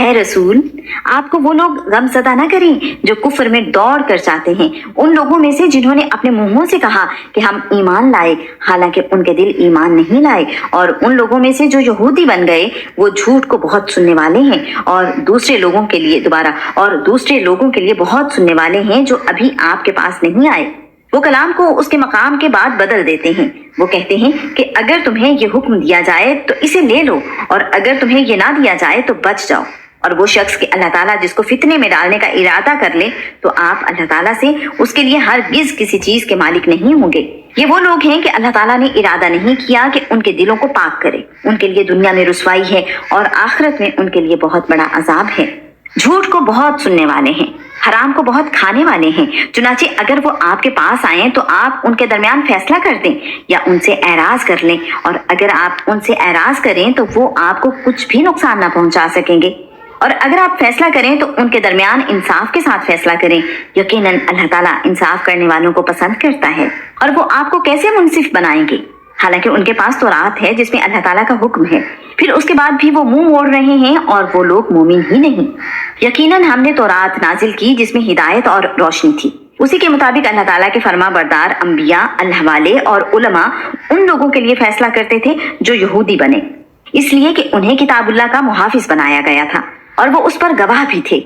اے رسول، آپ کو وہ لوگ غم زدہ نہ کریں جو کفر میں دوڑ کر جاتے ہیں، ان لوگوں میں سے جنہوں نے اپنے منہوں سے کہا کہ ہم ایمان لائے حالانکہ ان کے دل ایمان نہیں لائے، اور ان لوگوں میں سے جو یہودی بن گئے وہ جھوٹ کو بہت سننے والے ہیں، اور دوسرے لوگوں کے لیے بہت سننے والے ہیں جو ابھی آپ کے پاس نہیں آئے۔ وہ کلام کو اس کے مقام کے بعد بدل دیتے ہیں۔ وہ کہتے ہیں کہ اگر تمہیں یہ حکم دیا جائے تو اسے لے لو، اور اگر تمہیں یہ نہ دیا جائے تو بچ جاؤ۔ اور وہ شخص کہ اللہ تعالیٰ جس کو فتنے میں ڈالنے کا ارادہ کر لے تو آپ اللہ تعالیٰ سے اس کے لیے ہرگز کسی چیز کے مالک نہیں ہوں گے۔ یہ وہ لوگ ہیں کہ اللہ تعالیٰ نے ارادہ نہیں کیا کہ ان کے دلوں کو پاک کرے، ان کے لیے دنیا میں رسوائی ہے اور آخرت میں ان کے لیے بہت بڑا عذاب ہے۔ جھوٹ کو بہت سننے والے ہیں، حرام کو بہت کھانے والے ہیں، چنانچہ اگر وہ آپ کے پاس آئیں تو آپ ان کے درمیان فیصلہ کر دیں یا ان سے اعراض کر لیں، اور اگر آپ ان سے اعراض کریں تو وہ آپ کو کچھ بھی نقصان نہ پہنچا سکیں گے، اور اگر آپ فیصلہ کریں تو ان کے درمیان انصاف کے ساتھ فیصلہ کریں، یقیناً اللہ تعالیٰ انصاف کرنے والوں کو پسند کرتا ہے۔ اور وہ آپ کو کیسے منصف بنائیں گے حالانکہ ان کے پاس تورات ہے جس میں اللہ تعالیٰ کا حکم ہے، پھر اس کے بعد بھی وہ منہ موڑ رہے ہیں اور وہ لوگ مومن ہی نہیں۔ یقیناً ہم نے تورات نازل کی جس میں ہدایت اور روشنی تھی، اسی کے مطابق اللہ تعالیٰ کے فرما بردار انبیاء، اللہ والے اور علماء ان لوگوں کے لیے فیصلہ کرتے تھے جو یہودی بنے، اس لیے کہ انہیں کتاب اللہ کا محافظ بنایا گیا تھا اور وہ اس پر گواہ بھی تھے۔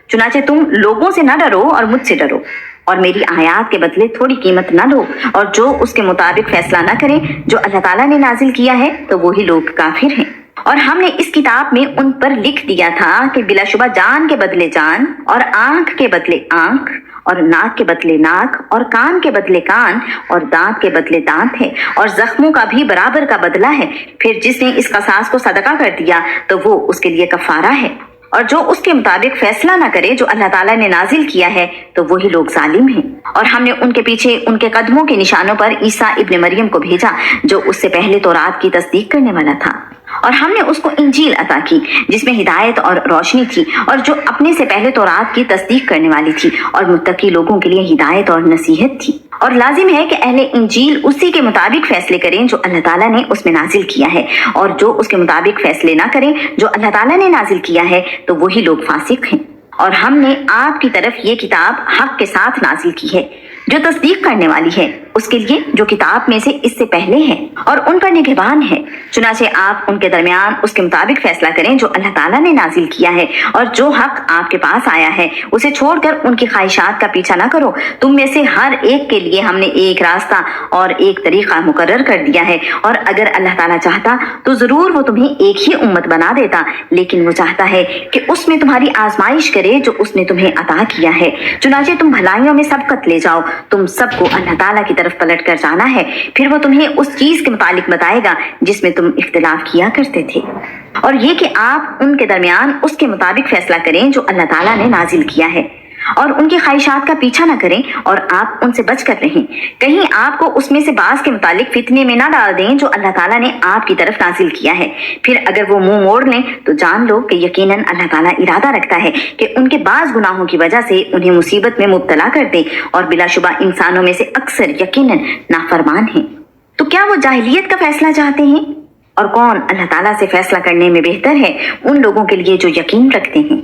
چنانچہ تم لوگوں سے نہ ڈرو اور مجھ سے ڈرو، اور میری آیات کے بدلے تھوڑی قیمت نہ لو، اور جو اس کے مطابق فیصلہ نہ کریں جو اللہ تعالیٰ نے نازل کیا ہے تو وہی لوگ کافر ہیں۔ اور ہم نے اس کتاب میں ان پر لکھ دیا تھا کہ بلا شبہ جان کے بدلے جان، اور آنکھ کے بدلے آنکھ، اور ناک کے بدلے ناک، اور کان کے بدلے کان، اور دانت کے بدلے دانت ہے، اور زخموں کا بھی برابر کا بدلہ ہے۔ پھر جس نے اس قصاص کو صدقہ کر دیا تو وہ اس کے لیے کفارہ ہے، اور جو اس کے مطابق فیصلہ نہ کرے جو اللہ تعالیٰ نے نازل کیا ہے تو وہی لوگ ظالم ہیں۔ اور ہم نے ان کے پیچھے ان کے قدموں کے نشانوں پر عیسیٰ ابن مریم کو بھیجا جو اس سے پہلے تورات کی تصدیق کرنے والا تھا، اور ہم نے اس کو انجیل عطا کی جس میں ہدایت اور روشنی تھی، اور جو اپنے سے پہلے تورات کی تصدیق کرنے والی تھی اور متقی لوگوں کے لیے ہدایت اور نصیحت تھی۔ اور لازم ہے کہ اہل انجیل اسی کے مطابق فیصلے کریں جو اللہ تعالیٰ نے اس میں نازل کیا ہے، اور جو اس کے مطابق فیصلے نہ کریں جو اللہ تعالیٰ نے نازل کیا ہے تو وہی لوگ فاسق ہیں۔ اور ہم نے آپ کی طرف یہ کتاب حق کے ساتھ نازل کی ہے جو تصدیق کرنے والی ہے اس کے لیے جو کتاب میں سے اس سے پہلے ہے، اور ان پر نگہبان ہے۔ چنانچہ آپ ان کے درمیان اس کے مطابق فیصلہ کریں جو اللہ تعالیٰ نے نازل کیا ہے، اور جو حق آپ کے پاس آیا ہے اسے چھوڑ کر ان کی خواہشات کا پیچھا نہ کرو۔ تم میں سے ہر ایک کے لیے ہم نے ایک راستہ اور ایک طریقہ مقرر کر دیا ہے، اور اگر اللہ تعالیٰ چاہتا تو ضرور وہ تمہیں ایک ہی امت بنا دیتا، لیکن وہ چاہتا ہے کہ اس میں تمہاری آزمائش کرے جو اس نے تمہیں عطا کیا ہے۔ چنانچہ تم بھلائیوں میں سبقت لے جاؤ، تم سب کو اللہ تعالیٰ کی طرف پلٹ کر جانا ہے، پھر وہ تمہیں اس چیز کے متعلق بتائے گا جس میں تم اختلاف کیا کرتے تھے، اور یہ کہ آپ ان کے درمیان اس کے مطابق فیصلہ کریں جو اللہ تعالیٰ نے نازل کیا ہے، اور ان کی خواہشات کا پیچھا نہ کریں، اور آپ ان سے بچ کر رہیں، کہیں آپ کو اس میں سے بعض کے متعلق فتنے میں نہ ڈال دیں جو اللہ تعالیٰ نے آپ کی طرف نازل کیا ہے۔ پھر اگر وہ منہ موڑ لیں تو جان لو کہ یقیناً اللہ تعالیٰ ارادہ رکھتا ہے کہ ان کے بعض گناہوں کی وجہ سے انہیں مصیبت میں مبتلا کر دے، اور بلا شبہ انسانوں میں سے اکثر یقیناً نافرمان ہیں۔ تو کیا وہ جاہلیت کا فیصلہ چاہتے ہیں؟ اور کون اللہ تعالیٰ سے فیصلہ کرنے میں بہتر ہے ان لوگوں کے لیے جو یقین رکھتے ہیں۔